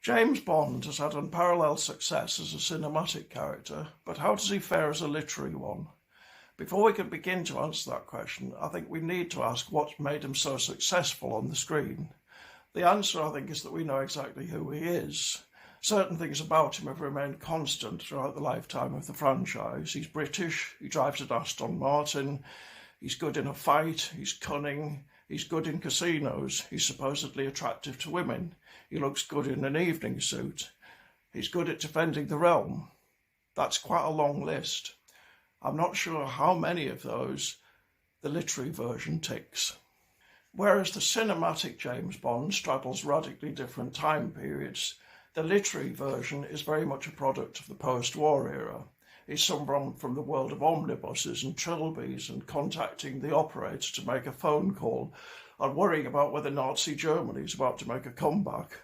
James Bond has had unparalleled success as a cinematic character, but how does he fare as a literary one? Before we can begin to answer that question, I think we need to ask what's made him so successful on the screen. The answer, I think, is that we know exactly who he is. Certain things about him have remained constant throughout the lifetime of the franchise. He's British, he drives an Aston Martin, he's good in a fight, he's cunning, he's good in casinos, he's supposedly attractive to women, he looks good in an evening suit, he's good at defending the realm. That's quite a long list. I'm not sure how many of those the literary version ticks. Whereas the cinematic James Bond straddles radically different time periods, the literary version is very much a product of the post-war era. He's someone from the world of omnibuses and trilbies and contacting the operator to make a phone call and worrying about whether Nazi Germany is about to make a comeback.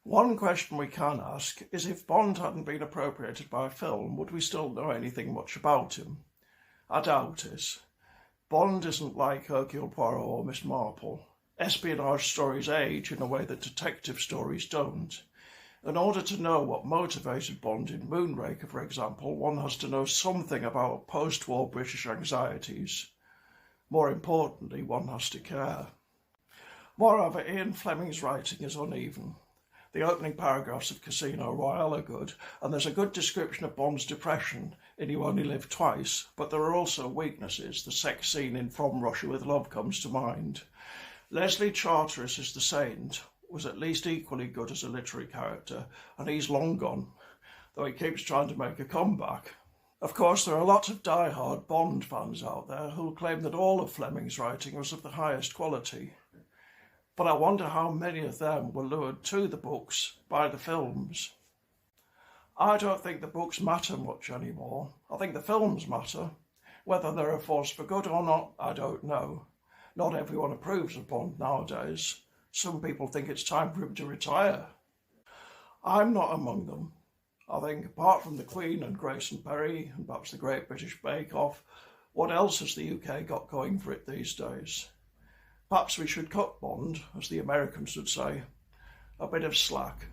One question we can ask is if Bond hadn't been appropriated by film, would we still know anything much about him? I doubt it. Bond isn't like Hercule Poirot or Miss Marple. Espionage stories age in a way that detective stories don't. In order to know what motivated Bond in Moonraker, for example, one has to know something about post-war British anxieties. More importantly, one has to care. Moreover, Ian Fleming's writing is uneven. The opening paragraphs of Casino Royale are good, and there's a good description of Bond's depression in You Only Live Twice, but there are also weaknesses. The sex scene in From Russia with Love comes to mind. Leslie Charteris as the Saint was at least equally good as a literary character, and he's long gone, though he keeps trying to make a comeback. Of course, there are lots of die-hard Bond fans out there who claim that all of Fleming's writing was of the highest quality. But I wonder how many of them were lured to the books by the films. I don't think the books matter much anymore. I think the films matter. Whether they're a force for good or not, I don't know. Not everyone approves of Bond nowadays. Some people think it's time for him to retire. I'm not among them. I think apart from the Queen and Grayson Perry and perhaps the Great British Bake Off, what else has the UK got going for it these days? Perhaps we should cut Bond, as the Americans would say, a bit of slack.